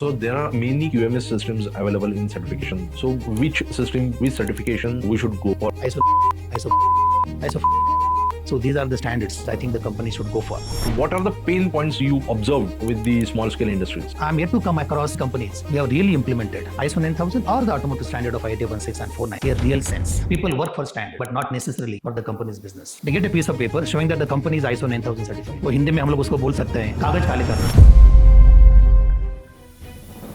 So there are many QMS systems available in certification. So which system, which certification we should go for? ISO. So these are the standards I think the company should go for. What are the pain points you observed with the small scale industries? I'm yet to come across companies who have really implemented ISO 9000 or the automotive standard of IATF 16 and 49 in a real sense. People work for standard, but not necessarily for the company's business. They get a piece of paper showing that the company is ISO 9000 certified. वो हिंदी में हम लोग उसको बोल सकते हैं कागज काले करना.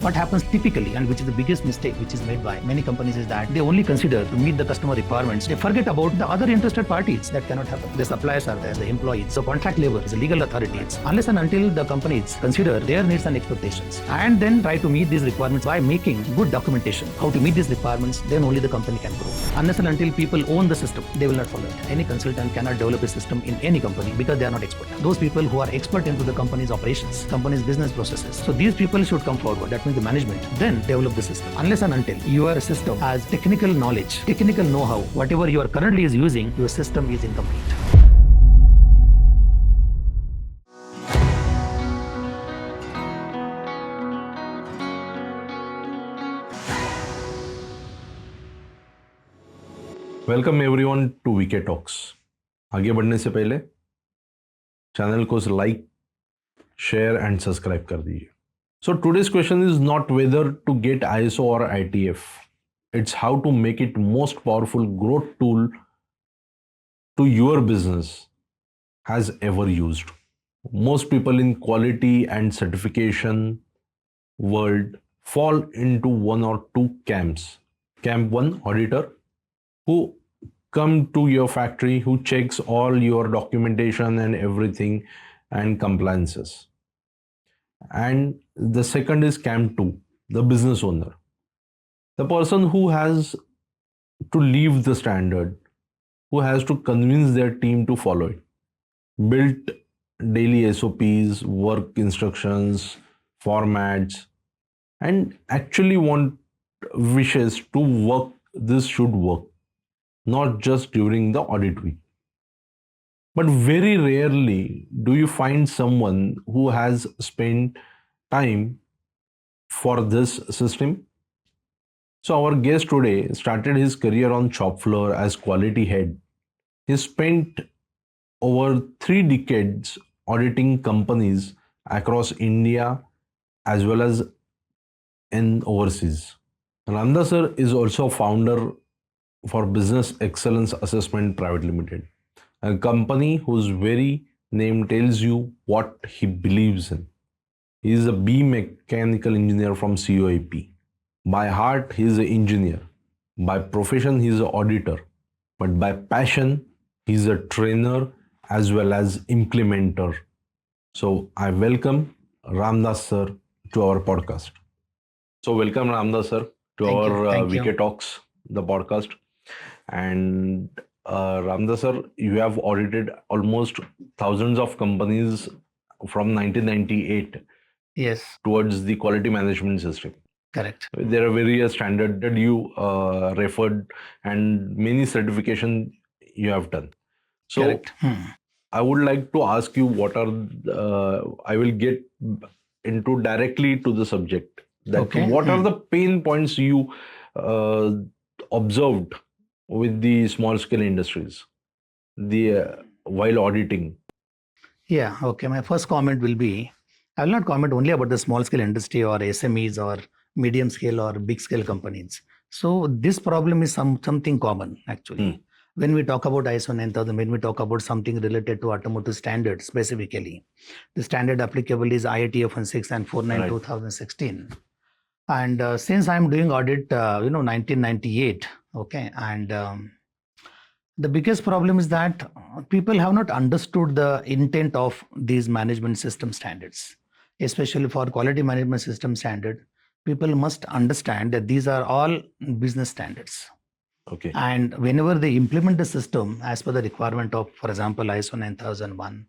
What happens typically, and which is the biggest mistake which is made by many companies, is that they only consider to meet the customer requirements. They forget about the other interested parties. That cannot happen. The suppliers are there, the employees. So contract labor is a legal authority. Unless and until the companies consider their needs and expectations and then try to meet these requirements by making good documentation, how to meet these requirements, then only the company can grow. Unless and until people own the system, they will not follow it. Any consultant cannot develop a system in any company because they are not expert. Those people who are expert into the company's operations, company's business processes. So these people should come forward. That means the management then develop the system. Unless and until your system has technical knowledge, technical know-how, whatever you are currently is using, your system is incomplete. Welcome everyone to VK talks. आगे बढ़ने से पहले channel को like, share and subscribe कर दीजिए. So today's question is not whether to get ISO or ITF. It's how to make it most powerful growth tool to your business has ever used. Most people in quality and certification world fall into one or two camps. Camp 1, auditor, who come to your factory, who checks all your documentation and everything and compliances. And the second is camp 2, the business owner, the person who has to leave the standard, who has to convince their team to follow it, build daily SOPs, work instructions, formats, and actually wishes to work. This should work, not just during the audit week. But very rarely do you find someone who has spent time for this system. So our guest today started his career on shop floor as quality head. He spent over 3 decades auditing companies across India as well as in overseas. Ramdas sir is also founder for Business Excellence Assessment Private Limited, a company whose very name tells you what he believes in. He is a B mechanical engineer from COAP. By heart, he is an engineer. By profession, he is an auditor. But by passion, he is a trainer as well as implementer. So I welcome Ramdas sir to our podcast. So welcome Ramdas sir to our VK Talks, the podcast. And Ramdas sir, you have audited almost thousands of companies from 1998. Yes. Towards the quality management system. Correct. There are various standards that you referred and many certification you have done. So correct. I would like to ask you what are I will get into directly to the subject. That what are the pain points you observed with the small scale industries while auditing? Yeah, okay. My first comment will be, I will not comment only about the small scale industry or SMEs or medium scale or big scale companies. So this problem is something common actually. When we talk about ISO 9000, when we talk about something related to automotive standards specifically, the standard applicable is IATF 16 and 49 2016. And since I'm doing audit, 1998, okay, and the biggest problem is that people have not understood the intent of these management system standards. Especially for quality management system standard, people must understand that these are all business standards. Okay. And whenever they implement the system as per the requirement of, for example, ISO 9001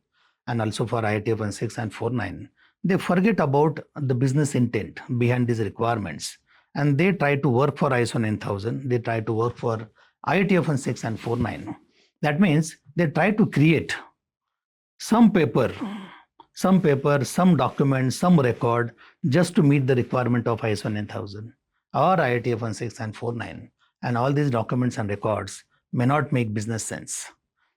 and also for IATF 16 and 49, they forget about the business intent behind these requirements. And they try to work for ISO 9000, they try to work for IATF 16 and 49. That means they try to create some paper some paper, some document, some record just to meet the requirement of ISO 9000 or IATF 16 and 49. And all these documents and records may not make business sense.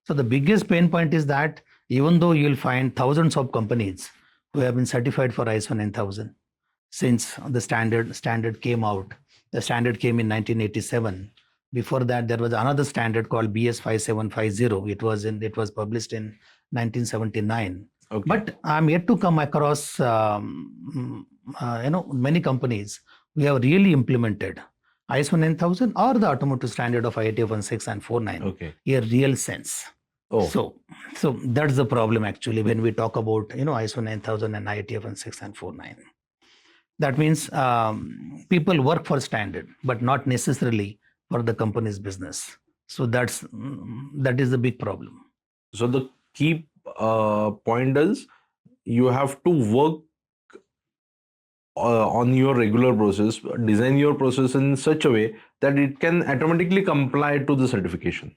So the biggest pain point is that even though you'll find thousands of companies who have been certified for ISO 9000 since the standard came out, the standard came in 1987. Before that, there was another standard called BS 5750. It was published in 1979. Okay. But I'm yet to come across many companies who have really implemented ISO 9000 or the automotive standard of IATF 16 and 49 Okay. in a real sense. Oh. So that's the problem actually when we talk about ISO 9000 and IATF 16 and 49. That means people work for standard, but not necessarily for the company's business. So that is the big problem. So the key point is you have to work on your regular process, design your process in such a way that it can automatically comply to the certification.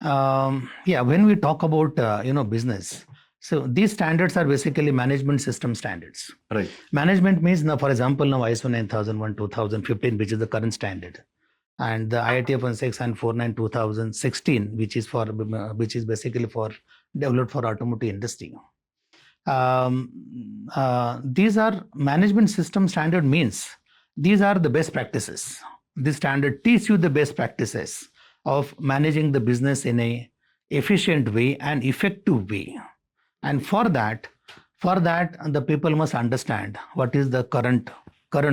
When we talk about business, so these standards are basically management system standards. Right. Management means now, for example, now ISO 9001 2015, which is the current standard, and the IATF 16 and 49 2016, which is basically for developed for automotive industry. These are management system standard means these are the best practices. This standard teaches you the best practices of managing the business in a efficient way and effective way. And for that, the people must understand what is the current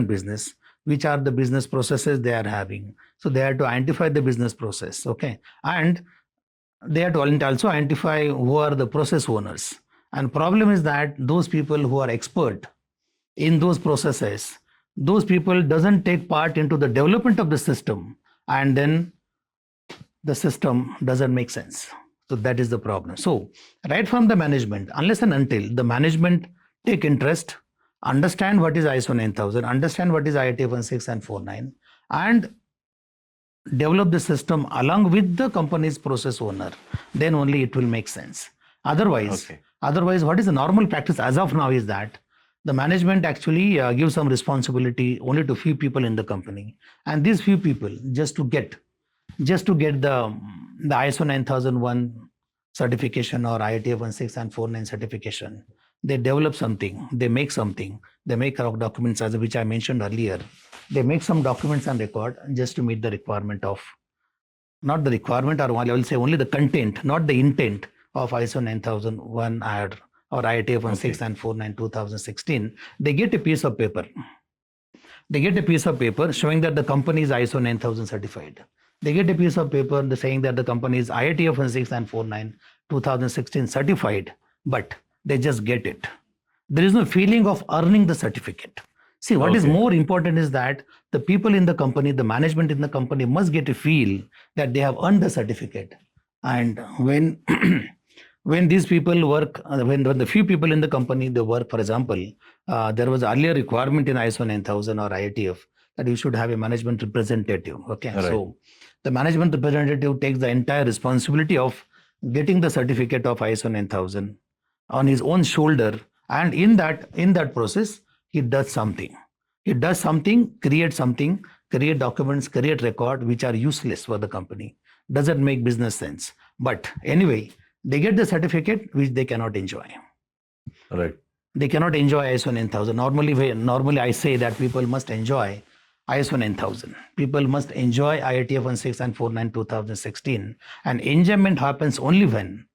business, which are the business processes they are having. So they have to identify the business process, okay, and they have to also identify who are the process owners. And problem is that those people who are expert in those processes, those people doesn't take part into the development of the system, and then the system doesn't make sense. So that is the problem. So right from the management, unless and until the management take interest, understand what is ISO 9000, understand what is IATF 16 and 49, and develop the system along with the company's process owner, then only it will make sense. Otherwise, what is the normal practice as of now is that the management actually gives some responsibility only to few people in the company, and these few people just to get the ISO 9001 certification or IATF 16 and 49 certification, they develop something, they make something, they make documents as which I mentioned earlier. They make some documents and record just to meet the requirement of, not the requirement, or I will say only the content, not the intent of ISO 9001 or IATF 16 and 49 2016. They get a piece of paper. They get a piece of paper showing that the company is ISO 9000 certified. They get a piece of paper saying that the company is IATF 16 and 49 2016 certified, but they just get it. There is no feeling of earning the certificate. See, what is more important is that the people in the company, the management in the company must get a feel that they have earned the certificate. And when when these people work, when the few people in the company, they work, for example, there was earlier requirement in ISO 9000 or IATF that you should have a management representative. Okay, right. So the management representative takes the entire responsibility of getting the certificate of ISO 9000 on his own shoulder, and in that process, he does something. Create documents, create record which are useless for the company. Doesn't make business sense. But anyway, they get the certificate which they cannot enjoy. Right. They cannot enjoy ISO 9000. Normally I say that people must enjoy ISO 9000. People must enjoy IATF 16 and 49 2016. And enjoyment happens only when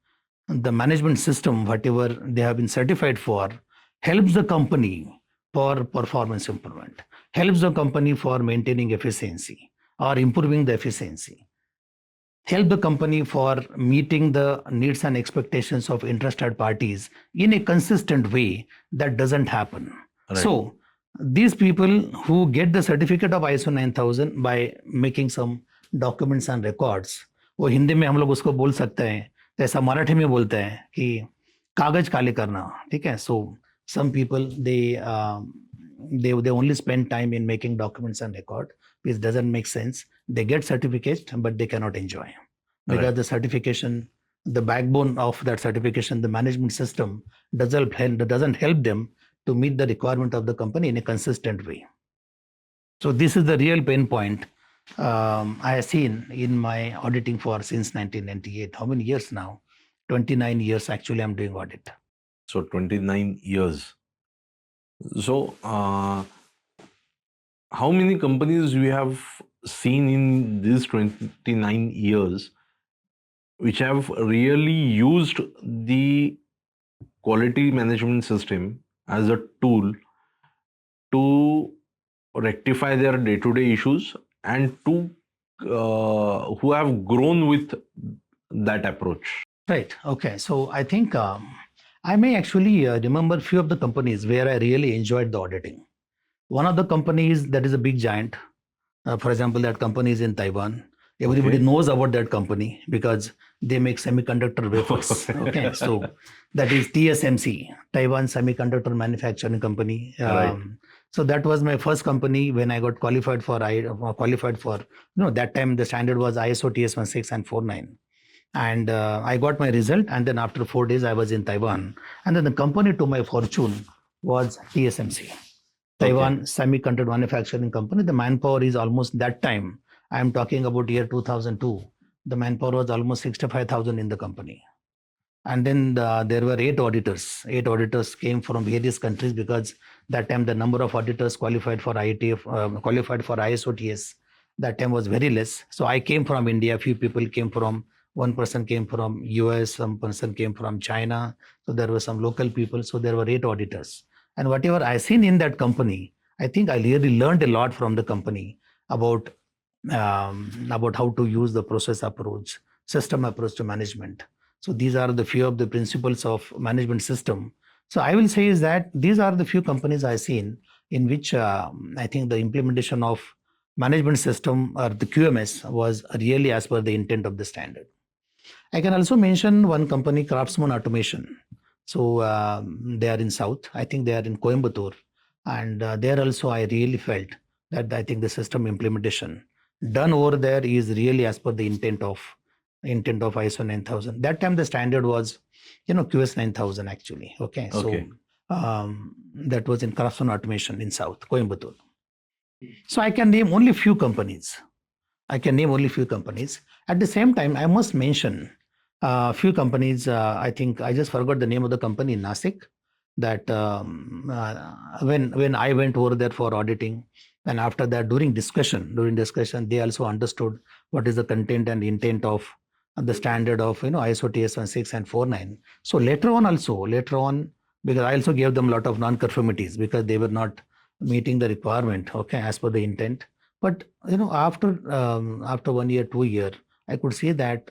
the management system, whatever they have been certified for, helps the company for performance improvement, helps the company for maintaining efficiency or improving the efficiency, help the company for meeting the needs and expectations of interested parties in a consistent way. That doesn't happen. Right. So these people who get the certificate of ISO 9000 by making some documents and records, वो हिंदी में हम लोग उसको बोल सकते हैं, ऐसा मराठी में बोलते हैं कि कागज काले करना, ठीक है? So some people they only spend time in making documents and record, which doesn't make sense. They get certificate, but they cannot enjoy because the certification the backbone of that certification, the management system, doesn't help them to meet the requirement of the company in a consistent way. So this is the real pain point I have seen in my auditing for since 1998. How many years now? 29 years actually I'm doing audit. So 29 years. So how many companies we have seen in these 29 years which have really used the quality management system as a tool to rectify their day-to-day issues and to who have grown with that approach? Right. Okay. So I think I may actually remember few of the companies where I really enjoyed the auditing. One of the companies that is a big giant, for example, that company is in Taiwan. Everybody Okay. knows about that company because they make semiconductor wafers. Okay, so that is TSMC, Taiwan Semiconductor Manufacturing Company. Right. So that was my first company when I got qualified for. That time the standard was ISO TS16 and 49. And I got my result, and then after 4 days I was in Taiwan, and then the company to my fortune was TSMC, Taiwan Semiconductor Manufacturing Company. The manpower is almost that time. I am talking about year 2002. The manpower was almost 65,000 in the company. And then there were 8 auditors. 8 auditors came from various countries because that time the number of auditors qualified for qualified for ISOTS, that time was very less. So I came from India. Few people came from. One person came from US. Some person came from China. So there were some local people. So there were 8 auditors. And whatever I seen in that company, I think I really learned a lot from the company about how to use the process approach, system approach to management. So these are the few of the principles of management system. So I will say is that these are the few companies I've seen in which I think the implementation of management system or the QMS was really as per the intent of the standard. I can also mention one company, Craftsman Automation. So they are in South. I think they are in Coimbatore. And there also I really felt that I think the system implementation done over there is really as per the intent of ISO 9000. That time the standard was, QS 9000 actually. Okay. Okay. So that was in Craftsman Automation in South, Coimbatore. So I can name only few companies. At the same time, I must mention a few companies. I think I just forgot the name of the company in Nasik. That when I went over there for auditing, and after that during discussion, they also understood what is the content and intent of the standard of ISO TS16 and 49. So later on, because I also gave them a lot of non-conformities because they were not meeting the requirement, as per the intent. But after 1 year, 2 year, I could see that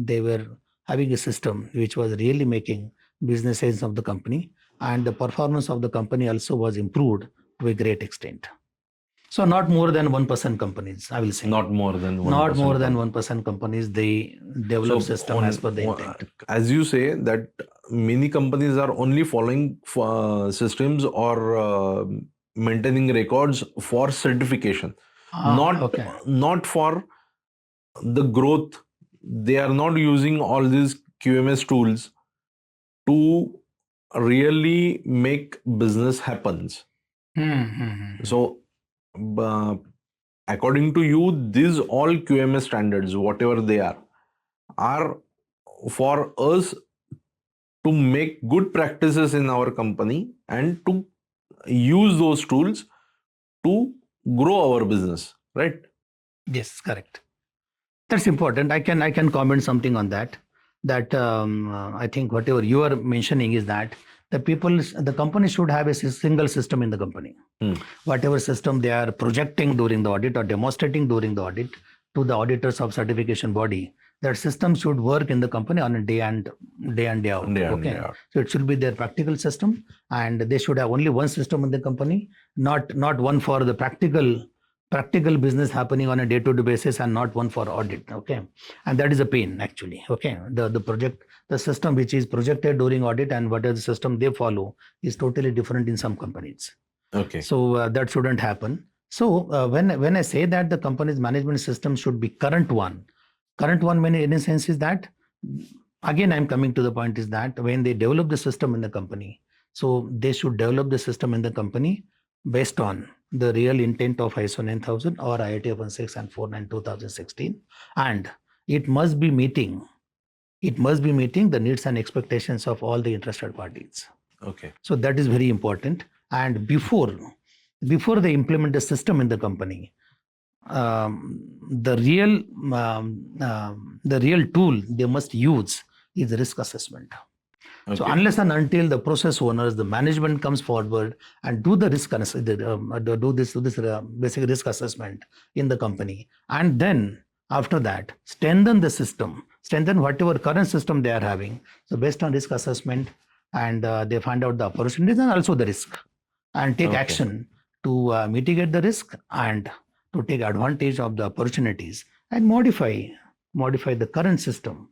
they were having a system which was really making business sense of the company, and the performance of the company also was improved to a great extent. So not more than 1% companies, I will say. Not more than 1%. Not more than 1% companies, they develop system as per the intent. As you say that many companies are only following systems or maintaining records for certification, not for the growth. They are not using all these QMS tools to really make business happens. So according to you, these all QMS standards, whatever they are for us to make good practices in our company and to use those tools to grow our business, right? Yes, correct. That's important. I can comment something on that. That I think whatever you are mentioning is that the company should have a single system in the company. Whatever system they are projecting during the audit or demonstrating during the audit to the auditors of certification body, that system should work in the company on a day in, day out. Day out. So it should be their practical system, and they should have only one system in the company, not one for the practical business happening on a day-to-day basis, and not one for audit. And that is a pain actually. The system which is projected during audit and what is the system they follow is totally different in some companies. So that shouldn't happen. So when I say that the company's management system should be current one in a sense is that again, I'm coming to the point is that when they develop the system in the company, so they should develop the system in the company based on the real intent of ISO 9000 or IIT 116 and 49 2016, and it must be meeting the needs and expectations of all the interested parties. Okay. So that is very important. And before they implement the system in the company, the real tool they must use is risk assessment. So Okay. unless and until the process owners, the management comes forward and do the basic risk assessment in the company, and then after that strengthen the system, strengthen whatever current system they are having. So based on risk assessment, and they find out the opportunities and also the risk, and take Okay. action to mitigate the risk and to take advantage of the opportunities and modify the current system.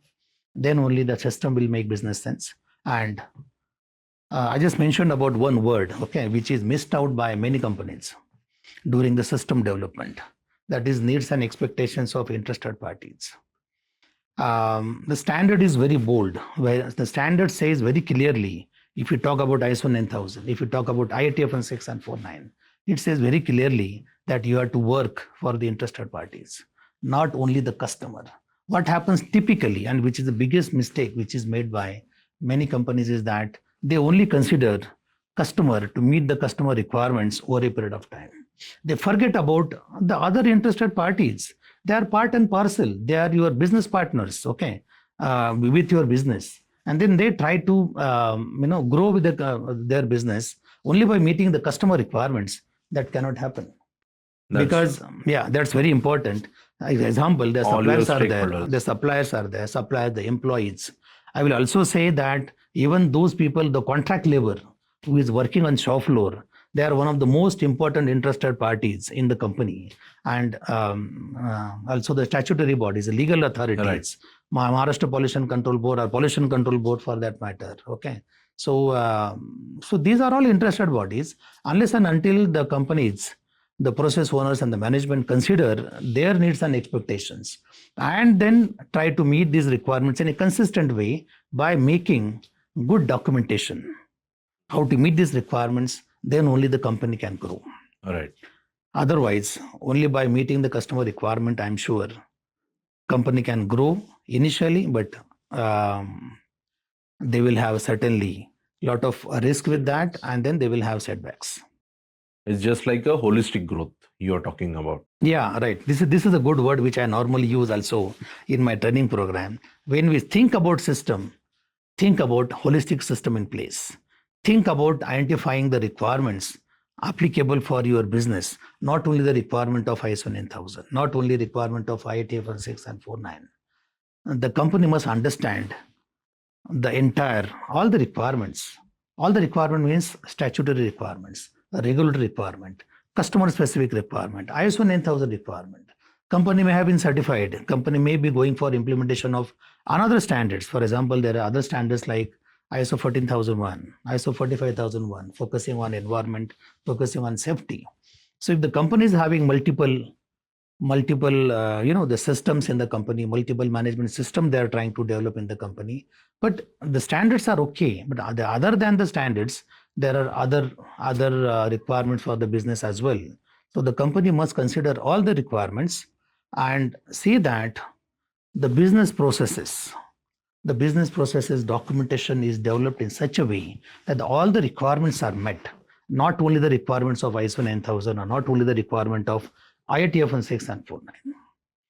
Then only the system will make business sense. And I just mentioned about one word, okay, which is missed out by many companies during the system development. That is needs and expectations of interested parties. The standard is very bold, where the standard says very clearly, if you talk about ISO 9000, if you talk about IATF 116 and 49, it says very clearly that you have to work for the interested parties, not only the customer. What happens typically, and which is the biggest mistake which is made by many companies, is that they only consider customer to meet the customer requirements over a period of time. They forget about the other interested parties. They are part and parcel. They are your business partners, okay, with your business. And then they try to grow with their business only by meeting the customer requirements. That cannot happen. That's Because that's very important. Example, the all your suppliers are there, the employees. I will also say that even those people, the contract labor who is working on shop floor, they are one of the most important interested parties in the company. And also the statutory bodies, the legal authorities, Right. Maharashtra Pollution Control Board or Pollution Control Board for that matter. Okay. So, so these are all interested bodies. Unless and until the companies, the process owners and the management consider their needs and expectations, and then try to meet these requirements in a consistent way by making good documentation, how to meet these requirements, then only the company can grow. All right. Otherwise, only by meeting the customer requirement, I'm sure company can grow initially, but they will have certainly lot of risk with that, and then they will have setbacks. It's just like a holistic growth you're talking about. Yeah, right. This is a good word which I normally use also in my training program. When we think about system, think about holistic system in place. Think about identifying the requirements applicable for your business, not only the requirement of ISO 9000, not only requirement of IATF 16 and 49. The company must understand the entire, all the requirements. All the requirement means statutory requirements, regulatory requirement, customer specific requirement, ISO 9000 requirement. Company may have been certified. Company may be going for implementation of another standards. For example, there are other standards like ISO 14001, ISO 45001, focusing on environment, focusing on safety. So if the company is having multiple the systems in the company, multiple management system they are trying to develop in the company, but the standards are okay, but other than the standards there are other requirements for the business as well. So the company must consider all the requirements and see that the business processes documentation is developed in such a way that all the requirements are met, not only the requirements of ISO 9000 or not only the requirement of IATF 116 and 49.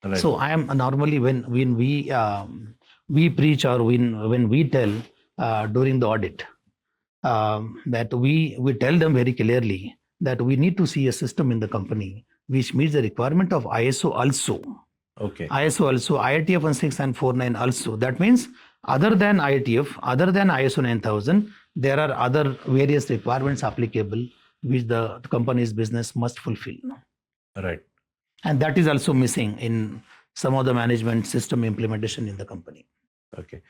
Right. So I am normally when we preach or when we tell during the audit that we tell them very clearly that we need to see a system in the company which meets the requirement of ISO also. Okay. ISO also, IATF 116 and 49 also. That means other than IATF, other than ISO 9000, there are other various requirements applicable which the company's business must fulfill. Right. And that is also missing in some of the management system implementation in the company. Okay.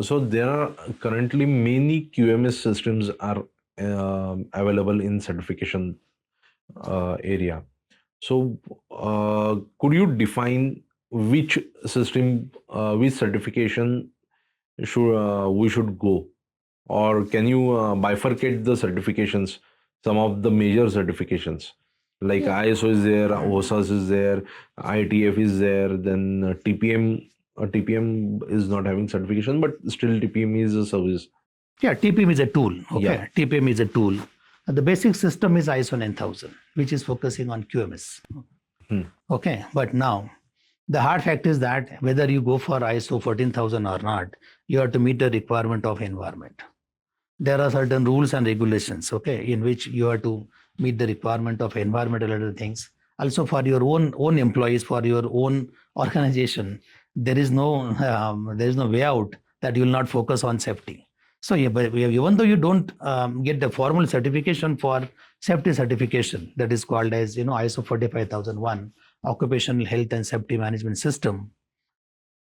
So there are currently many QMS systems are available in certification area. So could you define which system, which certification we should go? Or can you bifurcate the certifications, some of the major certifications? Like ISO is there, OSAS is there, ITF is there, then TPM. TPM is not having certification, but still TPM is a service. Yeah, TPM is a tool. Okay, Yeah. TPM is a tool. The basic system is ISO 9000, which is focusing on QMS. Okay, but now the hard fact is that whether you go for ISO 14000 or not, you have to meet the requirement of environment. There are certain rules and regulations, okay, in which you have to meet the requirement of environmental other things. Also, for your own employees, for your own organization, there is no way out that you will not focus on safety. So, yeah, but even though you don't get the formal certification for safety certification, that is called as ISO 45001, Occupational Health and Safety Management System.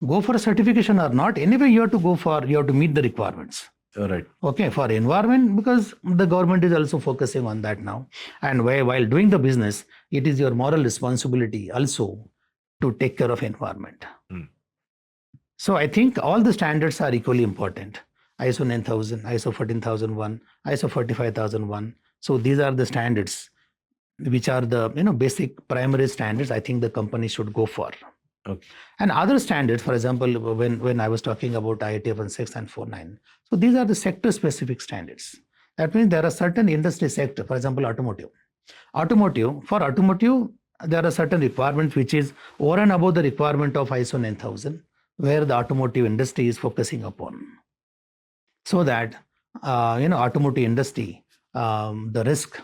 Go for a certification or not, anyway, you have to meet the requirements. Right. Okay, for environment, because the government is also focusing on that now. And while doing the business, it is your moral responsibility also to take care of environment. So I think all the standards are equally important. ISO 9000, ISO 14001, ISO 45001. So these are the standards which are the basic primary standards I think the company should go for. Okay. And other standards, for example, when I was talking about IATF 6 and 49, so these are the sector specific standards. That means there are certain industry sector, for example, automotive. For automotive, there are certain requirements which is over and above the requirement of ISO 9000, where the automotive industry is focusing upon. So that, automotive industry, the risk,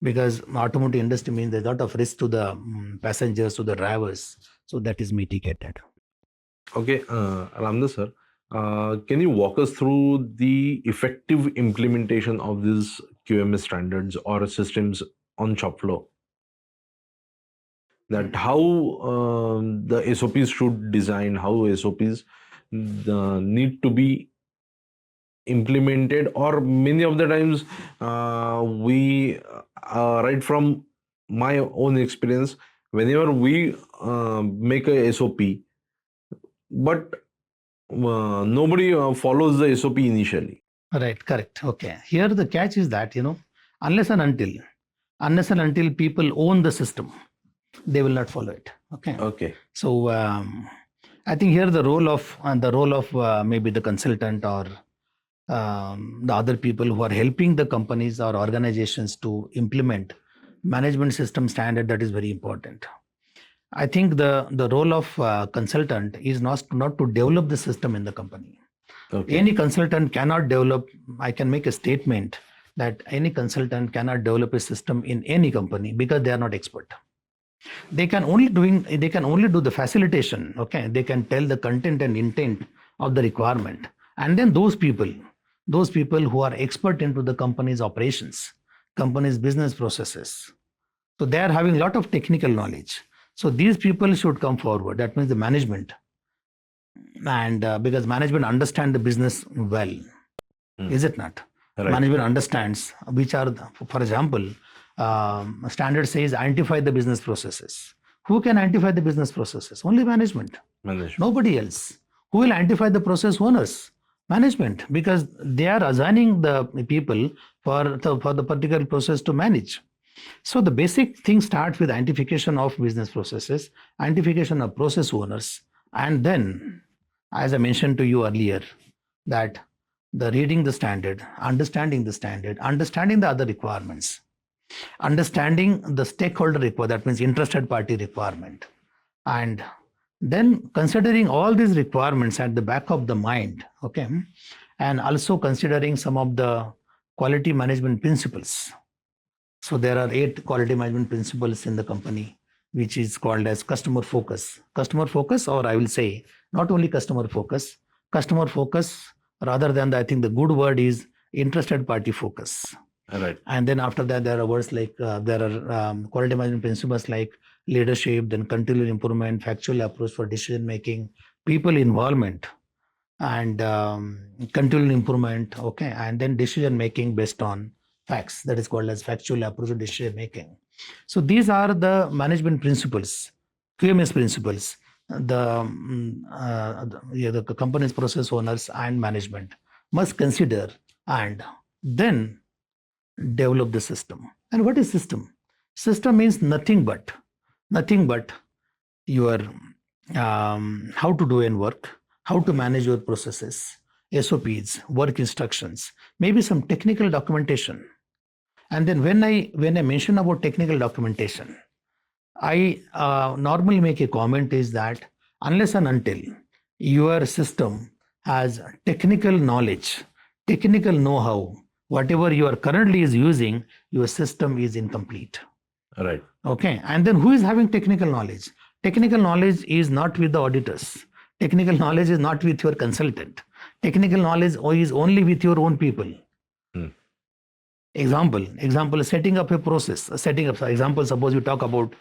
because automotive industry means there's a lot of risk to the passengers, to the drivers. So that is mitigated. Okay, Ramdas sir, can you walk us through the effective implementation of these QMS standards or systems on shop floor? That how the SOPs should design, how SOPs need to be implemented, or many of the times we right from my own experience, whenever we make a SOP, but nobody follows the SOP initially. Right, correct. Okay. Here the catch is that, unless and until people own the system, they will not follow it. Okay. Okay. So I think here the role of maybe the consultant or the other people who are helping the companies or organizations to implement management system standard, that is very important. I think the role of consultant is not to develop the system in the company. Okay. Any consultant cannot develop. I can make a statement that any consultant cannot develop a system in any company because they are not expert. They can only do the facilitation. Okay, they can tell the content and intent of the requirement, and then those people who are expert into the company's operations, company's business processes, so they are having a lot of technical knowledge. So these people should come forward. That means the management, and because management understand the business well, is it not? Right. Management understands which are, for example, standard says identify the business processes. Who can identify the business processes? Only management. Nobody else. Who will identify the process owners? Management, because they are assigning the people for the particular process to manage. So the basic thing starts with identification of business processes, identification of process owners, and then, as I mentioned to you earlier, that the reading the standard, understanding the other requirements, understanding the stakeholder requirement, that means interested party requirement, and then considering all these requirements at the back of the mind, okay, and also considering some of the quality management principles. So there are 8 quality management principles in the company, which is called as customer focus. Customer focus, or I will say not only customer focus, rather than I think the good word is interested party focus. Right. And then after that, there are words like there are quality management principles like leadership, then continual improvement, factual approach for decision making, people involvement, and continual improvement. Okay, and then decision making based on facts, that is called as factual approach to decision making. So these are the management principles, QMS principles, the company's process owners and management must consider and then develop the system. And what is system? System means nothing but your how to do and work, how to manage your processes, SOPs, work instructions, maybe some technical documentation. And then when I mention about technical documentation, I normally make a comment is that unless and until your system has technical knowledge, technical know-how, whatever you are currently is using, your system is incomplete. Right. Okay. And then who is having technical knowledge? Technical knowledge is not with the auditors. Technical knowledge is not with your consultant. Technical knowledge is only with your own people. Example, setting up a process, suppose you talk about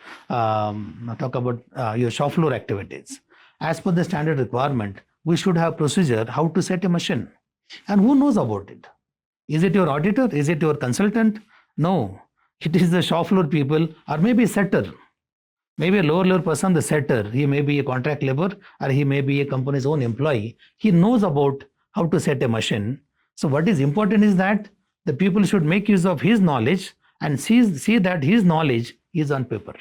your shop floor activities. As per the standard requirement, we should have procedure how to set a machine. And who knows about it? Is it your auditor? Is it your consultant? No, it is the shop floor people, or maybe a setter. Maybe a lower person, the setter, he may be a contract labor or he may be a company's own employee. He knows about how to set a machine. So what is important is that the people should make use of his knowledge and see that his knowledge is on paper.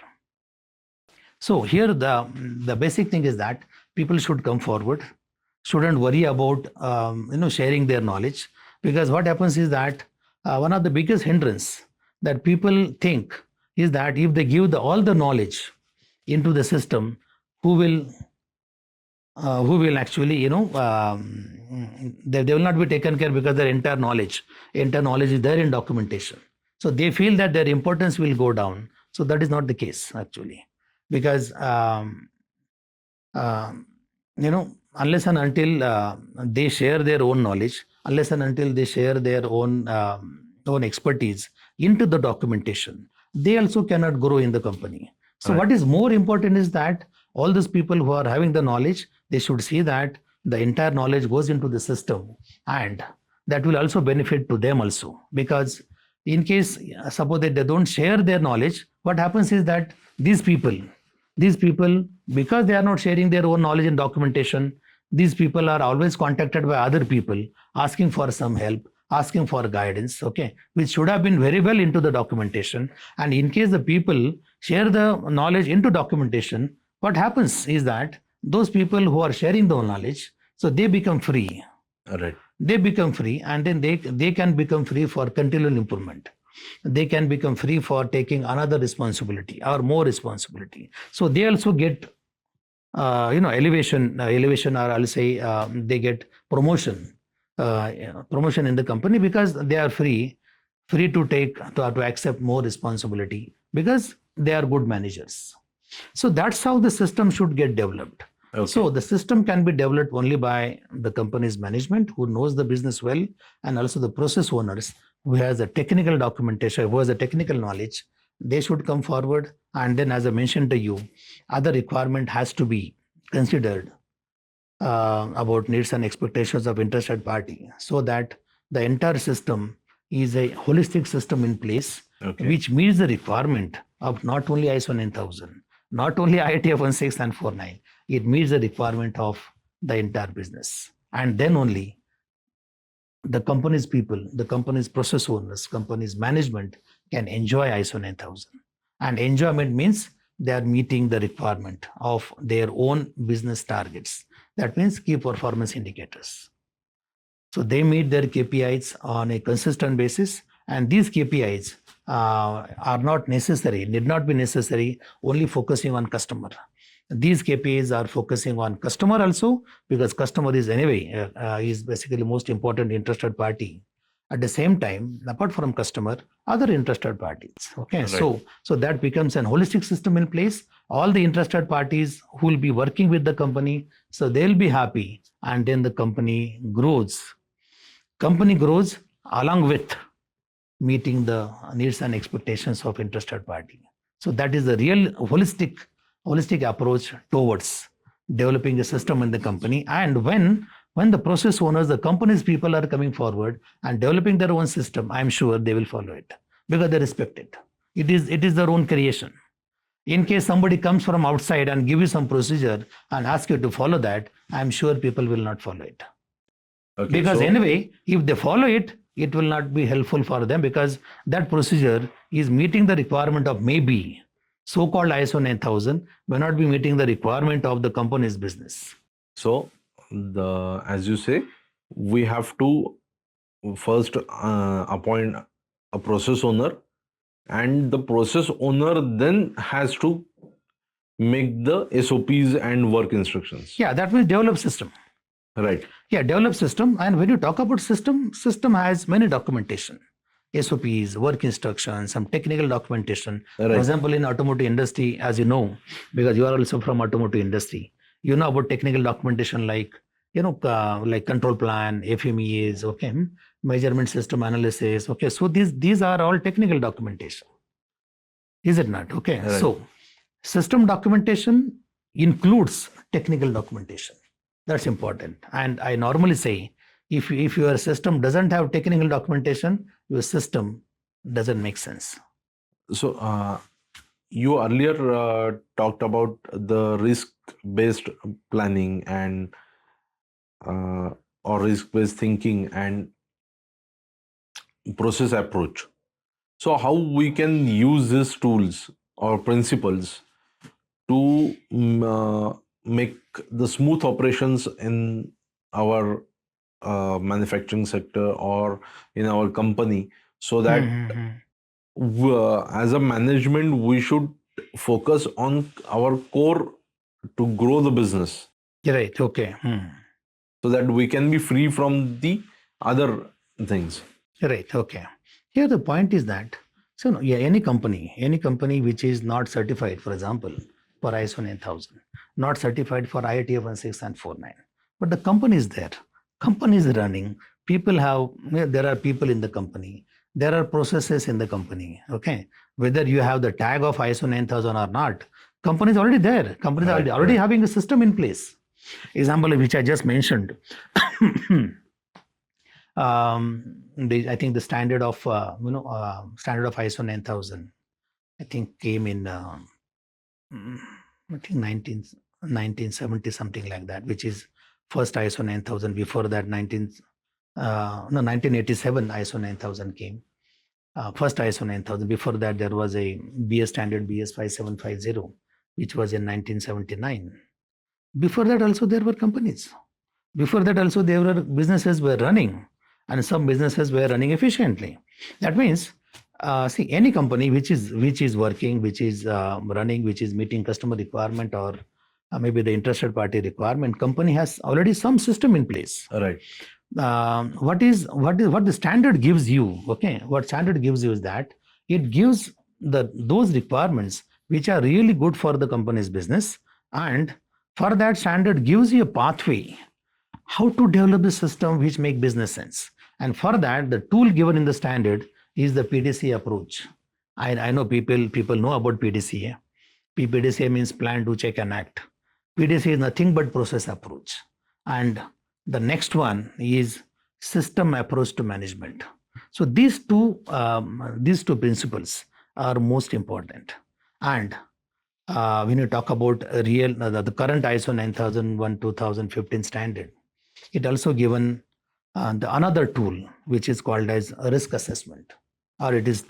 So here the basic thing is that people should come forward, shouldn't worry about sharing their knowledge, because what happens is that one of the biggest hindrance that people think is that if they give all the knowledge into the system, who will actually they will not be taken care, because their entire knowledge is there in documentation. So they feel that their importance will go down. So that is not the case actually, because unless and until they share their own knowledge, unless and until they share their own expertise into the documentation, they also cannot grow in the company. So what is more important is that all those people who are having the knowledge, they should see that the entire knowledge goes into the system, and that will also benefit to them also. Because in case, suppose that they don't share their knowledge, what happens is that these people, because they are not sharing their own knowledge and documentation, these people are always contacted by other people asking for some help, asking for guidance, okay, which should have been very well into the documentation. And in case the people share the knowledge into documentation, what happens is that those people who are sharing the knowledge, so they become free. Right. They become free, and then they can become free for continual improvement. They can become free for taking another responsibility or more responsibility. So they also get elevation, or I'll say they get promotion in the company, because they are free to accept more responsibility, because they are good managers. So that's how the system should get developed. Okay. So the system can be developed only by the company's management, who knows the business well, and also the process owners who has a technical documentation, who has a technical knowledge. They should come forward, and then, as I mentioned to you, other requirement has to be considered about needs and expectations of interested party, so that the entire system is a holistic system in place, okay, which meets the requirement of not only ISO 9000, not only IATF 16 and 49, it meets the requirement of the entire business. And then only the company's people, the company's process owners, company's management can enjoy ISO 9000. And enjoyment means they are meeting the requirement of their own business targets. That means key performance indicators. So they meet their KPIs on a consistent basis, and these KPIs are not necessary, need not be necessary, only focusing on customer. These KPIs are focusing on customer also, because customer is anyway is basically most important interested party. At the same time, apart from customer, other interested parties. Okay, right. So that becomes an holistic system in place. All the interested parties who will be working with the company, so they'll be happy, and then the company grows. Company grows along with meeting the needs and expectations of interested party. So that is the real holistic approach towards developing a system in the company. And when the process owners, the company's people are coming forward and developing their own system, I'm sure they will follow it, because they respect it. It is their own creation. In case somebody comes from outside and give you some procedure and ask you to follow that, I'm sure people will not follow it. Okay, Because so anyway, if they follow it, it will not be helpful for them because that procedure is meeting the requirement of maybe so-called ISO 9000 may not be meeting the requirement of the company's business. so the as you say, we have to first appoint a process owner, and the process owner then has to make the SOPs and work instructions. Yeah, that means develop system. Right. Yeah, develop system. And when you talk about system has many documentation. SOPs, work instructions, some technical documentation. For Right. example, in automotive industry, as you know, because you are also from automotive industry, you know about technical documentation like like control plan, FMEAs, okay, measurement system analysis. Okay, so these are all technical documentation. Is it not? Okay, Right. so system documentation includes technical documentation. That's important. And I normally say, if your system doesn't have technical documentation, your system doesn't make sense. So you earlier talked about the risk-based planning and or risk-based thinking and process approach. So how we can use these tools or principles to make the smooth operations in our manufacturing sector or in our company, so that as a management we should focus on our core to grow the business, Right. Okay. so that we can be free from the other things. Right. Okay. Here the point is that yeah, any company which is not certified, for example, for ISO 9000, not certified for IATF 16 and 49, but the company is there, company is running, there are people in the company, there are processes in the company. Okay, whether you have the tag of ISO 9000 or not, company is already there. Company is Right, already right. having a system in place. Example which I just mentioned. I think the standard of standard of ISO 9000, I think came in I think 1970 something like that, which is first ISO 9000. Before that 1987 ISO 9000 came. First ISO 9000. Before that there was a BS standard BS 5750, which was in 1979. Before that also there were companies. Before that also there were businesses were running, and some businesses were running efficiently. That means, see, any company which is working, which is running, which is meeting customer requirement or maybe the interested party requirement, company has already some system in place. Right. What the standard gives you? Okay, what standard gives you is that it gives those requirements which are really good for the company's business, and for that standard gives you a pathway how to develop the system which make business sense. And for that, the tool given in the standard is the PDCA approach. I know people know about PDCA. PDCA means plan, do, check, and act. PDCA is nothing but process approach. And the next one is system approach to management. So these two principles are most important. And when you talk about the current ISO 9001 2015 standard, it also given another tool which is called as a risk assessment, or it is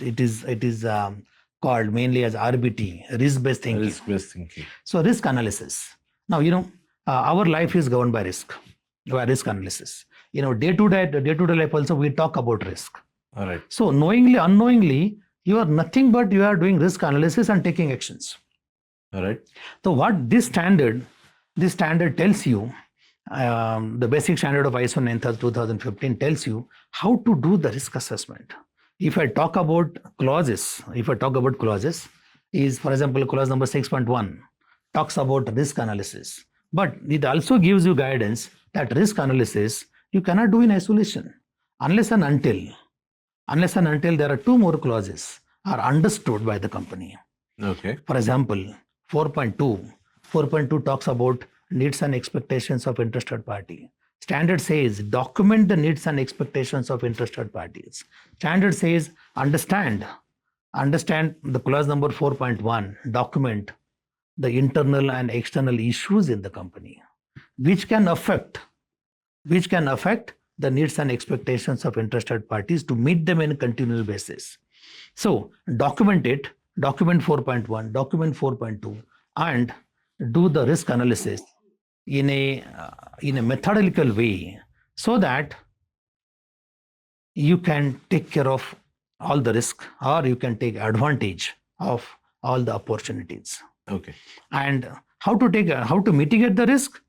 called mainly as RBT, risk-based thinking. Risk-based thinking. So risk analysis. Now our life is governed by risk analysis. Day-to-day life also we talk about risk. All right. So knowingly, unknowingly, you are nothing but you are doing risk analysis and taking actions. All right. So what this standard tells you, the basic standard of ISO 9000 2015 tells you how to do the risk assessment. If I talk about clauses, is, for example, clause number 6.1 talks about risk analysis, but it also gives you guidance that risk analysis you cannot do in isolation unless and until there are two more clauses are understood by the company. Okay. For example, 4.2 talks about needs and expectations of interested party. Standard says document the needs and expectations of interested parties. Standard says understand understand the clause number 4.1, document the internal and external issues in the company, which can affect the needs and expectations of interested parties to meet them on a continual basis. So document it, document 4.1, document 4.2, and do the risk analysis in a methodical way, so that you can take care of all the risk, or you can take advantage of all the opportunities. Okay. And how to mitigate the risk?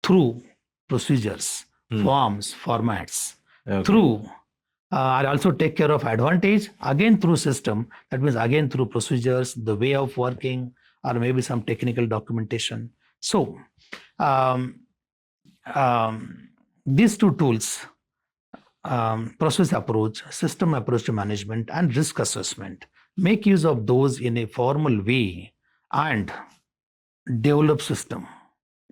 Through procedures, forms, formats. Okay. Through I'll also take care of advantage again through system. That means again through procedures, the way of working, or maybe some technical documentation. So these two tools, process approach, system approach to management, and risk assessment, make use of those in a formal way and develop system.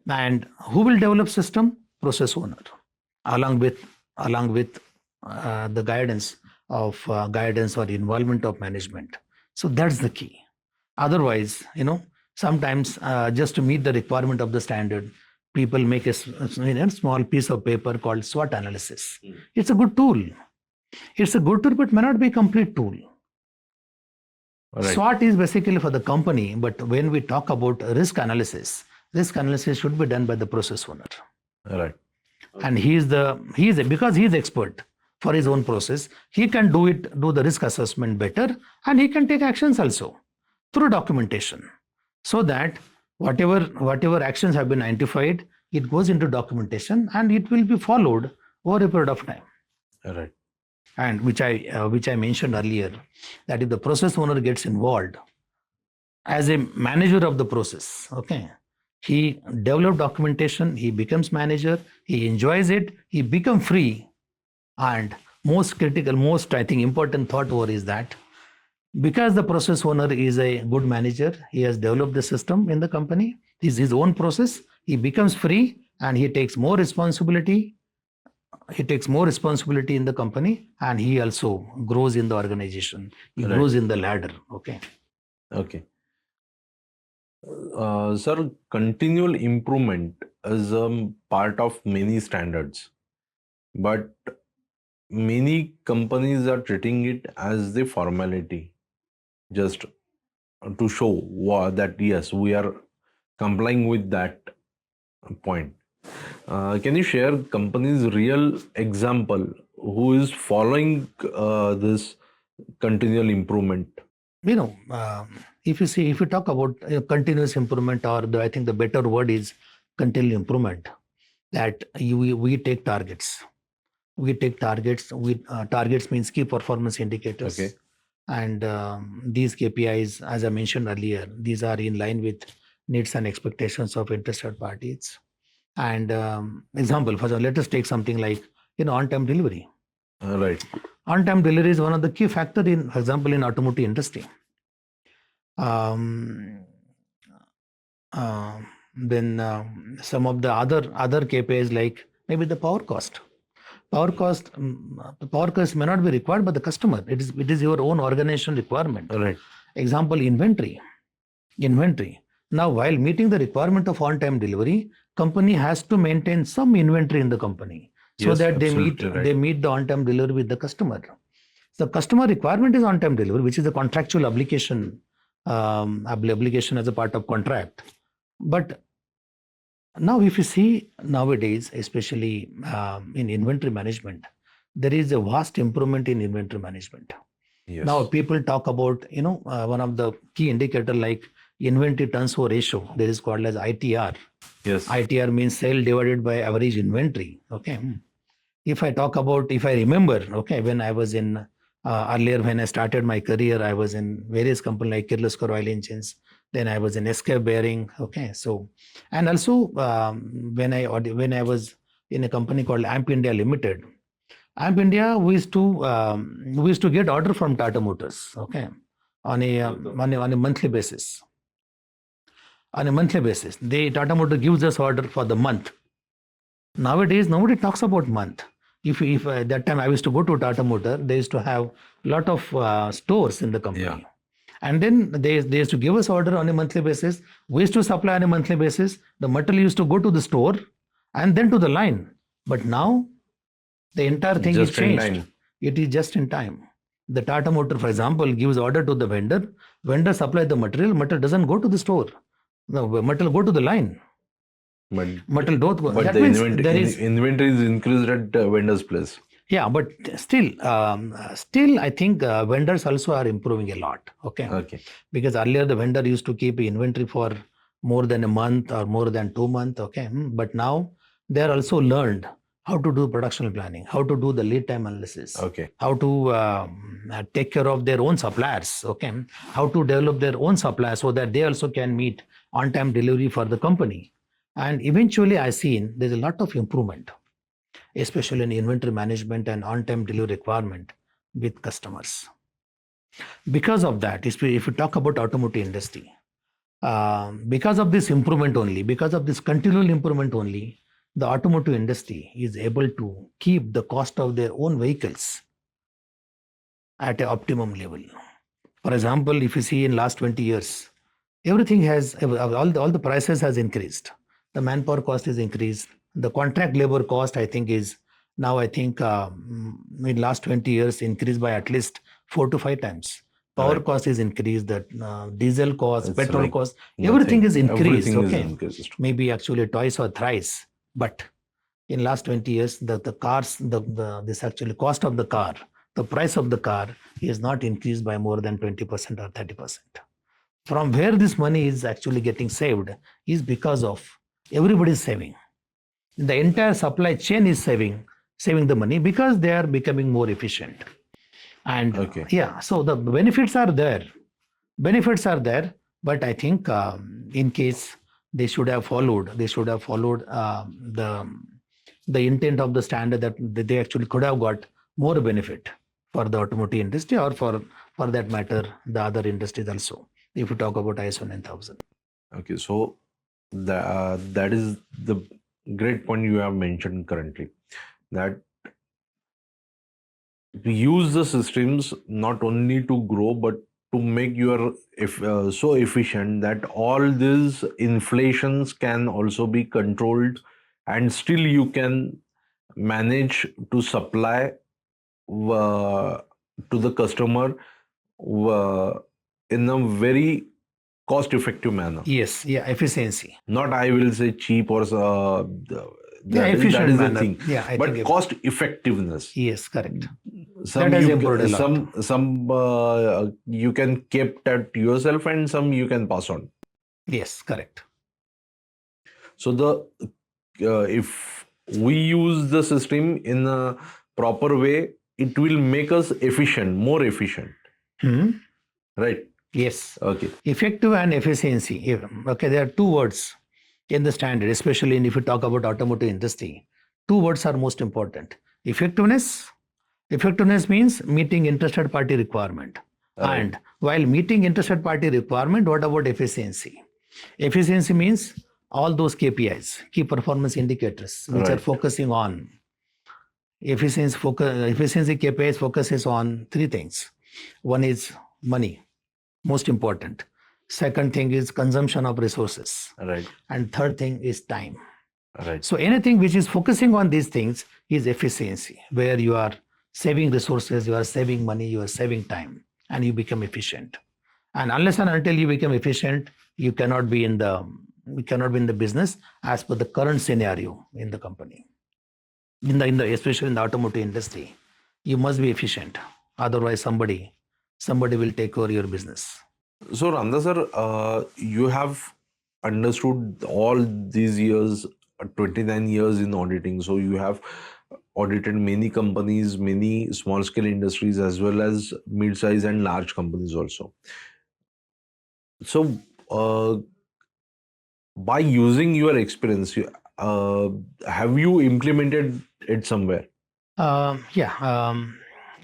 And who will develop system? Process owner, along with the guidance or involvement of management. So that's the key. Otherwise, sometimes just to meet the requirement of the standard, people make a small piece of paper called SWOT analysis. It's a good tool. But may not be a complete tool. Right. SWOT is basically for the company, but when we talk about risk analysis should be done by the process owner. Right. And because he is expert for his own process, he can do the risk assessment better, and he can take actions also through documentation, so that whatever actions have been identified, it goes into documentation and it will be followed over a period of time. Right. And which I mentioned earlier, that if the process owner gets involved as a manager of the process, okay, he develops documentation, he becomes manager, he enjoys it, he becomes free. And most I think important thought over is that because the process owner is a good manager, he has developed the system in the company, is his own process, he becomes free and he takes more responsibility. He takes more responsibility in the company, and he also grows in the organization. He grows in the ladder. Okay. Sir, continual improvement is a part of many standards, but many companies are treating it as the formality, just to show that yes, we are complying with that point. Can you share company's real example who is following this continual improvement? If you talk about continuous improvement, or I think the better word is continual improvement, that we take targets. Targets means key performance indicators. Okay. And these KPIs, as I mentioned earlier, these are in line with needs and expectations of interested parties. And example, for example, let us take something like on-time delivery. Right. On-time delivery is one of the key factors in, for example, in automotive industry. Then some of the other KPIs, like maybe the power cost. Power cost may not be required by the customer. It is your own organization requirement. Right. Example, inventory. Now, while meeting the requirement of on-time delivery, company has to maintain some inventory in the company, so that they meet the on-time delivery with the customer. The customer requirement is on-time delivery, which is a contractual obligation as a part of contract. But now, if you see nowadays, especially in inventory management, there is a vast improvement in inventory management. Yes. Now, people talk about one of the key indicator like inventory turnover ratio. There is called as ITR. Yes. ITR means sale divided by average inventory. Okay. If I remember, okay, when I was in earlier, when I started my career, I was in various companies like Kirloskar Oil Engines. Then I was in SK Bearing. Okay. So, and also when I was in a company called Amp India Limited. Amp India, we used to get order from Tata Motors. Okay. On a monthly basis. Tata Motors gives us order for the month. Nowadays, nobody talks about month. If that time I used to go to Tata Motor, they used to have a lot of stores in the company. Yeah. And then they used to give us order on a monthly basis. We used to supply on a monthly basis. The material used to go to the store and then to the line. But now the entire thing is Just in changed. time. It is just in time. The Tata Motor, for example, gives order to the vendor. Vendor supplies the material. Material doesn't go to the store. The material go to the line. But Material don't go. but That the means there is inventory is increased at vendor's place. yeah, but still, I think vendors also are improving a lot. Okay, Okay. because earlier the vendor used to keep inventory for more than a month or more than 2 months. Okay, but now they are also learned how to do production planning, how to do the lead time analysis, Okay. how to take care of their own suppliers. Okay, how to develop their own suppliers so that they also can meet on-time delivery for the company. And eventually, I seen there's a lot of improvement, especially in inventory management and on-time delivery requirement with customers. Because of that, if you talk about automotive industry, because of this improvement only, because of this continual improvement only, the automotive industry is able to keep the cost of their own vehicles at an optimum level. For example, if you see in last 20 years, everything has all the prices has increased. The manpower cost is increased. The contract labor cost, I think, is now in last 20 years increased by at least 4 to 5 times. Power Right. cost is increased. That diesel cost, It's petrol like cost, everything nothing. is increased. Everything is Okay, increased. maybe actually twice or thrice. But in last 20 years, the cars, this actually cost of the car, the price of the car is not increased by more than 20% or 30%. From where this money is actually getting saved is because of everybody is saving. The entire supply chain is saving the money because they are becoming more efficient. And Okay. yeah, so the benefits are there. But I think in case they should have followed the intent of the standard, that they actually could have got more benefit for the automotive industry, or for that matter the other industries also, if you talk about ISO 9000. Okay. So that is the great point you have mentioned currently, that we use the systems not only to grow but to make so efficient that all these inflations can also be controlled, and still you can manage to supply to the customer in a very cost effective manner. Yes, yeah, efficiency. Not, I will say, cheap or Yeah, that efficient is the manner. thing. Yeah, I But think cost effectiveness. yes, correct. Some That has you improved a lot. some you can keep that yourself, and some you can pass on. Yes, correct. So if we use the system in a proper way, it will make us efficient, more efficient, Hmm. right? Yes. Okay. Effective and efficiency. Okay, there are two words in the standard, especially if you talk about automotive industry. Two words are most important. Effectiveness. Effectiveness means meeting interested party requirement. Right. And while meeting interested party requirement, what about efficiency? Efficiency means all those KPIs, key performance indicators, which are Right. focusing on efficiency KPIs focuses on three things. One is money, most important. Second thing is consumption of resources. Right. And third thing is time. Right. So anything which is focusing on these things is efficiency, where you are saving resources, you are saving money, you are saving time, and you become efficient. And unless and until you become efficient, you cannot be in the business as per the current scenario in the company. Especially in the automotive industry, you must be efficient. Otherwise, somebody will take over your business. So Randa sir, you have understood all these years, 29 years in auditing. So you have audited many companies, many small scale industries, as well as mid-size and large companies also. So by using your experience, have you implemented it somewhere?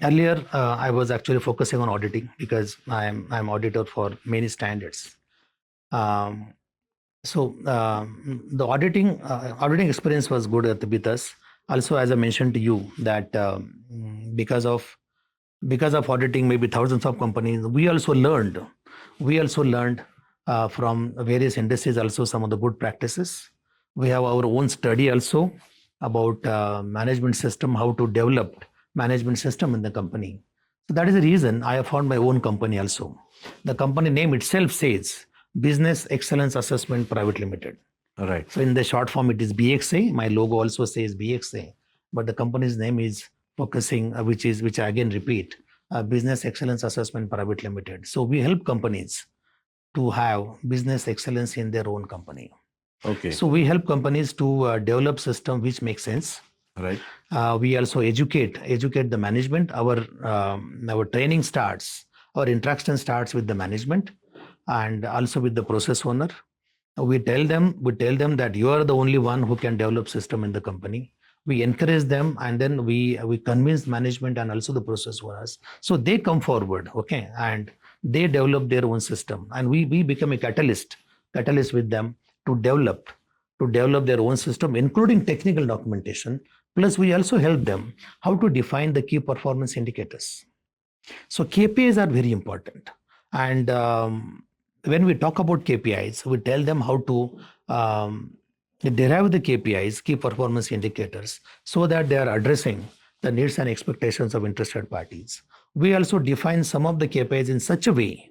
Earlier, I was actually focusing on auditing because I'm auditor for many standards. The auditing experience was good with us. Also, as I mentioned to you, that because of auditing maybe thousands of companies, we also learned We also learned from various industries also some of the good practices. We have our own study also about management system, how to develop management system in the company. So that is the reason I have found my own company also. The company name itself says Business Excellence Assessment Private Limited. Right. So in the short form, it is BXA. My logo also says BXA, but the company's name is focusing, which I again repeat, Business Excellence Assessment Private Limited. So we help companies to have business excellence in their own company. Okay. So we help companies to develop system which makes sense. Right. We also educate the management. Our training starts, our interaction starts with the management and also with the process owner. We tell them that you are the only one who can develop system in the company. We encourage them, and then we convince management and also the process owners, so they come forward, okay, and they develop their own system, and we become a catalyst with them to develop their own system, including technical documentation. Plus, we also help them how to define the key performance indicators. So KPIs are very important, and when we talk about KPIs, we tell them how to derive the KPIs, key performance indicators, so that they are addressing the needs and expectations of interested parties. We also define some of the KPIs in such a way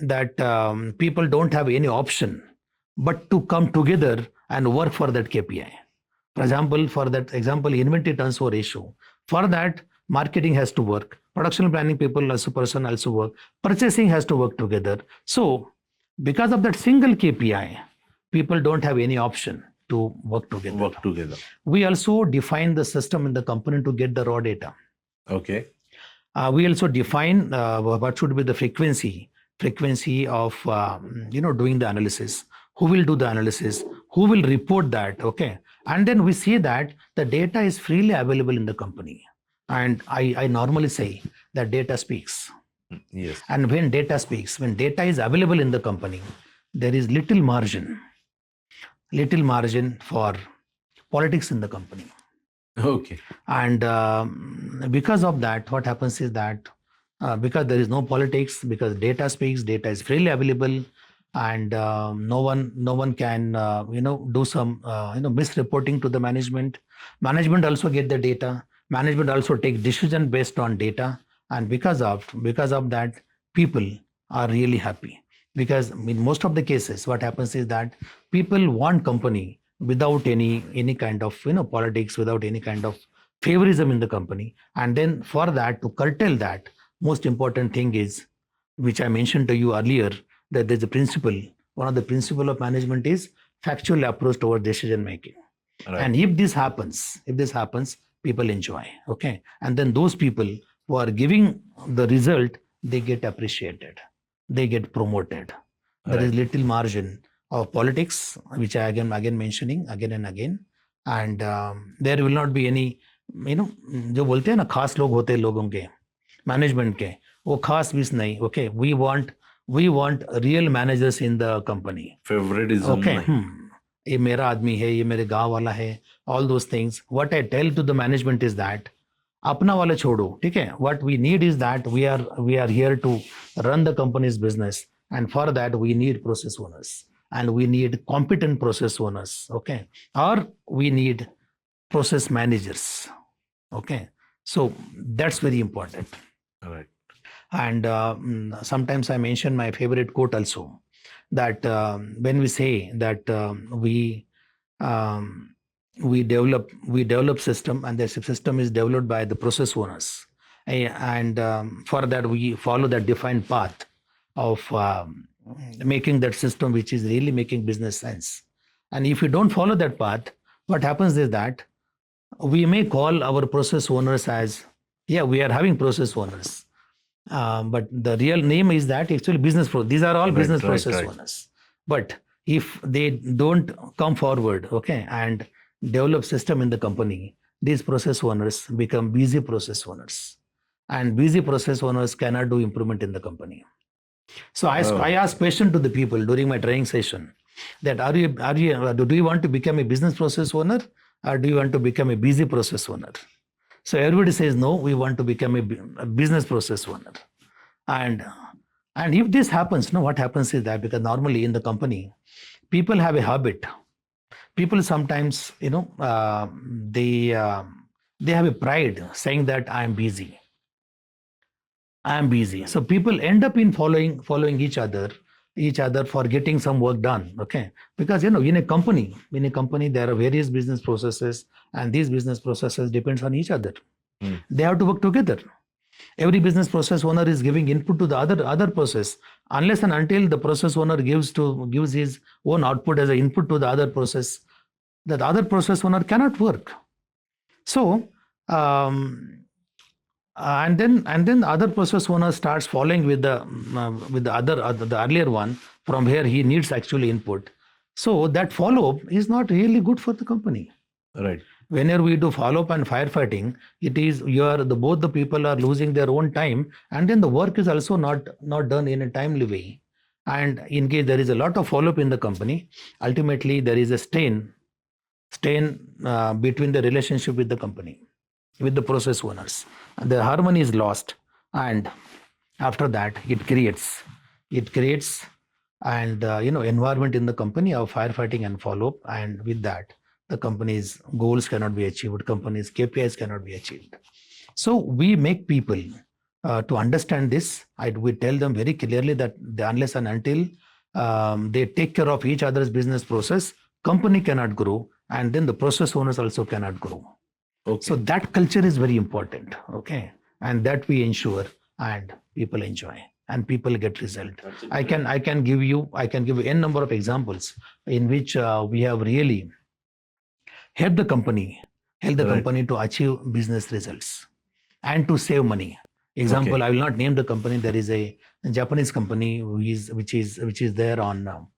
that people don't have any option but to come together and work for that KPI. For example, inventory turnover ratio. For that, marketing has to work. Production planning people also work. Purchasing has to work together. So, because of that single KPI, people don't have any option to work together. We also define the system in the company to get the raw data. Okay. We also define what should be the frequency of doing the analysis. Who will do the analysis? Who will report that? Okay, and then we see that the data is freely available in the company. And I normally say that data speaks. Yes. And when data speaks, when data is available in the company, there is little margin for politics in the company. Okay. And because of that, what happens is that because there is no politics, because data speaks, data is freely available, and no one can do some misreporting to the management. Management also get the data. Management also take decision based on data, and because of that, people are really happy. Because in most of the cases, what happens is that people want company without any kind of politics, without any kind of favorism in the company. And then for that, to curtail that, most important thing is, which I mentioned to you earlier, that there's a principle. One of the principle of management is factual approach toward decision making. Right. And if this happens, people enjoy. Okay, and then those people who are giving the result, they get appreciated, they get promoted. There is little margin of politics, which I again mentioning again and again, and there will not be any जो बोलते हैं ना खास लोग होते हैं लोगों के मैनेजमेंट के, वो खास बीस नहीं. Okay, we want real managers in the company. Favoritism. Okay, ये मेरा आदमी है, ये मेरे गांव वाला है, all those things. What I tell to the management is that अपना वाला छोड़ो, ठीक है. What we need is that we are here to run the company's business, and for that we need process owners, and we need competent process owners. Okay, or we need process managers. Okay, so that's very important. All right. And sometimes I mention my favorite quote also, that when we say that we develop system, and the system is developed by the process owners, and for that we follow that defined path of making that system which is really making business sense. And if you don't follow that path, what happens is that we may call our process owners as, yeah, we are having process owners, but the real name is that actually these are all business process owners. But if they don't come forward, okay, and develop system in the company, these process owners become busy process owners, and busy process owners cannot do improvement in the company. So I ask question to the people during my training session, that do you want to become a business process owner, or do you want to become a busy process owner? So everybody says no, we want to become a business process owner. And And if this happens, what happens is that because normally in the company, people have a habit. People sometimes, they have a pride saying that I am busy. I am busy. So people end up in following each other for getting some work done. Okay, because in a company there are various business processes, and these business processes depends on each other. They have to work together. Every business process owner is giving input to the other process. Unless and until the process owner gives his own output as an input to the other process, that other process owner cannot work. So and then the other process owner starts following with the earlier one from where he needs actually input. So that follow up is not really good for the company. Right. Whenever we do follow up and firefighting, it is both the people are losing their own time, and then the work is also not done in a timely way. And in case there is a lot of follow up in the company, ultimately there is a strain between the relationship with the company, with the process owners. The harmony is lost, and after that it creates and environment in the company of firefighting and follow up, and with that the company's goals cannot be achieved, company's KPIs cannot be achieved. So we make people to understand this. We tell them very clearly that unless and until they take care of each other's business process, company cannot grow, and then the process owners also cannot grow. Okay. So that culture is very important. Okay, and that we ensure, and people enjoy, and people get result. I can give you n number of examples in which we have really helped the company to achieve business results and to save money. Example, Okay. I will not name the company. There is a Japanese company which is there on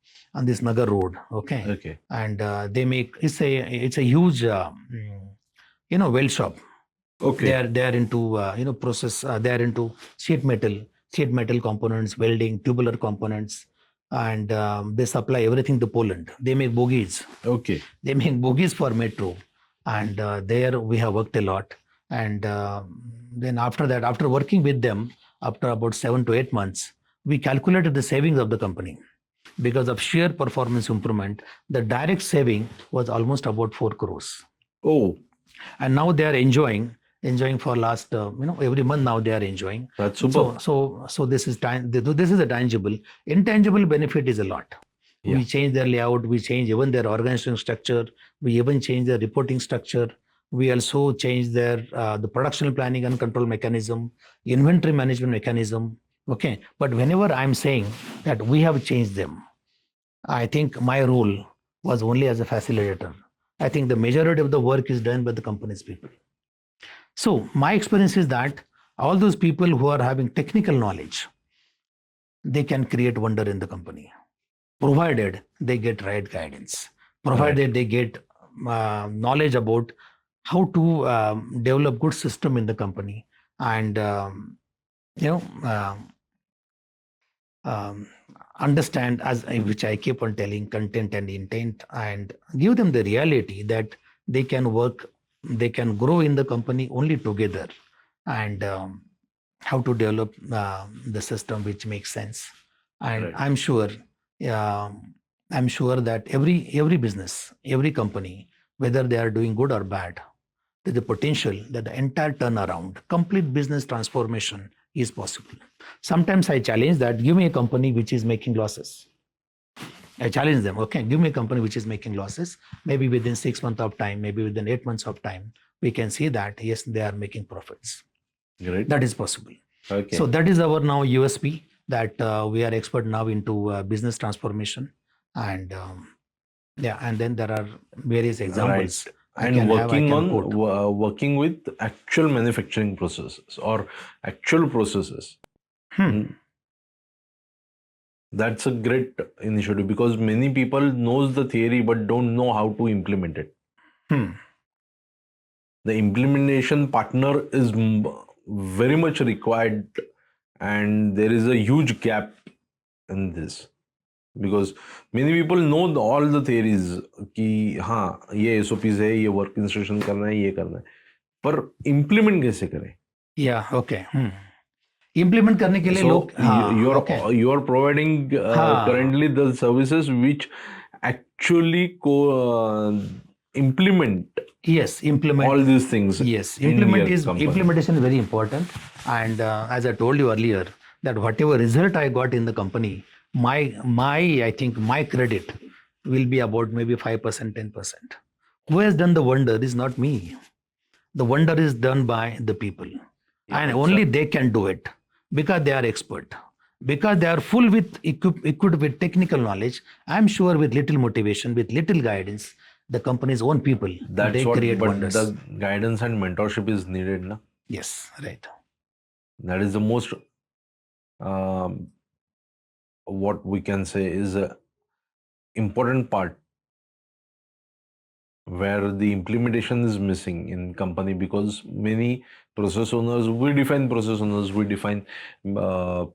this Nagar Road. Okay. Okay. And they make it's a huge weld shop. Okay. They are into process. They are into sheet metal components, welding, tubular components, and they supply everything to Poland. They make bogies. Okay. They make bogies for metro, and there we have worked a lot. And then after that, after working with them, after about 7 to 8 months, we calculated the savings of the company. Because of sheer performance improvement, the direct saving was almost about 4 crores. Oh, And now they are enjoying for last every month now they are enjoying. that's super. So this is a tangible. Intangible benefit is a lot. Yeah. We change their layout, we change even their organizational structure, we even change their reporting structure. We also change their the production planning and control mechanism, inventory management mechanism. Okay, but whenever I'm saying that we have changed them, I think my role was only as a facilitator. I think the majority of the work is done by the company's people. So my experience is that all those people who are having technical knowledge, they can create wonder in the company, provided they get right guidance, provided they get knowledge about how to develop good system in the company, and understand, as which I keep on telling, content and intent, and give them the reality that they can work, they can grow in the company only together, and how to develop the system which makes sense. And Right. I'm sure that every business, every company, whether they are doing good or bad, there's the potential that the entire turnaround, complete business transformation is possible. Sometimes I challenge that, give me a company which is making losses. I challenge them, okay, give me a company which is making losses. Maybe within 6 months of time, maybe within 8 months of time, we can see that, yes, they are making profits. Great. That is possible. Okay. So that is our now USP, that we are expert now into business transformation. And and then there are various examples. Right. I And can working quote. working with actual manufacturing processes or actual processes. That's a great initiative, because many people knows the theory but don't know how to implement it. The implementation partner is very much required, and there is a huge gap in this, because many people know all the theories कि हाँ ये SOPs है, ये work instruction करना है, ये करना है, पर implement कैसे करें? Yeah, okay. implement करने के लिए So लोग हाँ okay you are providing हाँ currently the services which actually implement yes implement all these things yes in your company. implementation is very important. And as I told you earlier, that whatever result I got in the company, my I think my credit will be about maybe 5% 10%. Who has done the wonder is not me. The wonder is done by the people, Yeah, and but only sir, they can do it because they are expert, because they are full with equipped with technical knowledge. I'm sure with little motivation, with little guidance, the company's own people, that's they what, create but wonders. the guidance and mentorship is needed, na? Yes, right. That is the most um, what we can say is a important part where the implementation is missing in company, because many process owners, we define process owners, we define uh,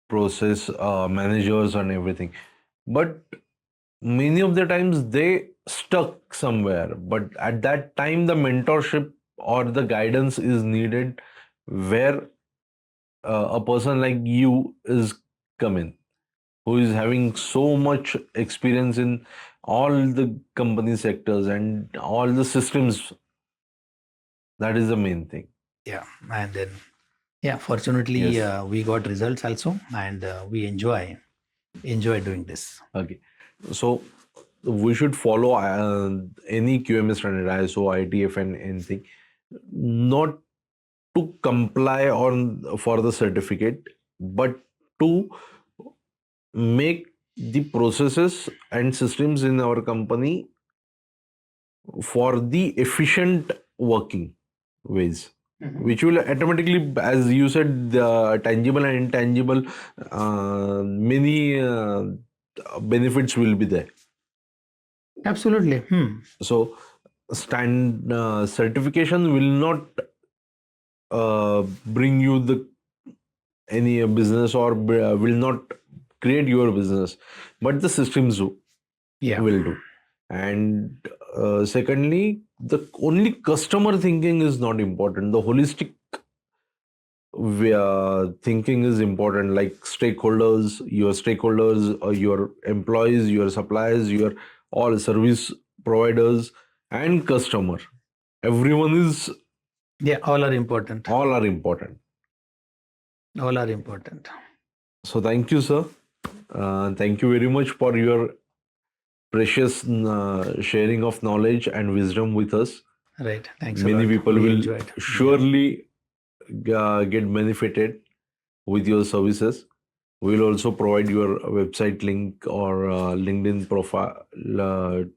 process managers and everything, but many of the times they stuck somewhere. But at that time the mentorship or the guidance is needed, where a person like you is coming, who is having so much experience in all the company sectors and all the systems. That is the main thing. Yeah, and then yeah, fortunately Yes. we got results also, and we enjoy doing this. Okay. So we should follow any QMS standard, ISO, ITF, and anything, not to comply on for the certificate, but to make the processes and systems in our company for the efficient working ways, which will automatically, as you said, the tangible and intangible, many benefits will be there. Absolutely. So certification will not bring you the any business, or will not create your business, but the systems Yeah. will do. And secondly, the only customer thinking is not important. The holistic thinking is important, like stakeholders, your employees, your suppliers, your all service providers and customer. Everyone is, Yeah, all are important. all are important. All are important. So thank you, sir. Thank you very much for your precious sharing of knowledge and wisdom with us. Right. Thanks a Many lot. people We will enjoyed. Yeah. surely get benefited with your services. We will also provide your website link or LinkedIn profile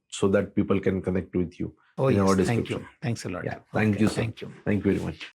so that people can connect with you Oh in our yes. Thank you. description. Thanks a lot. Yeah. Thank Okay. you, sir. Thank you. Thank you very much.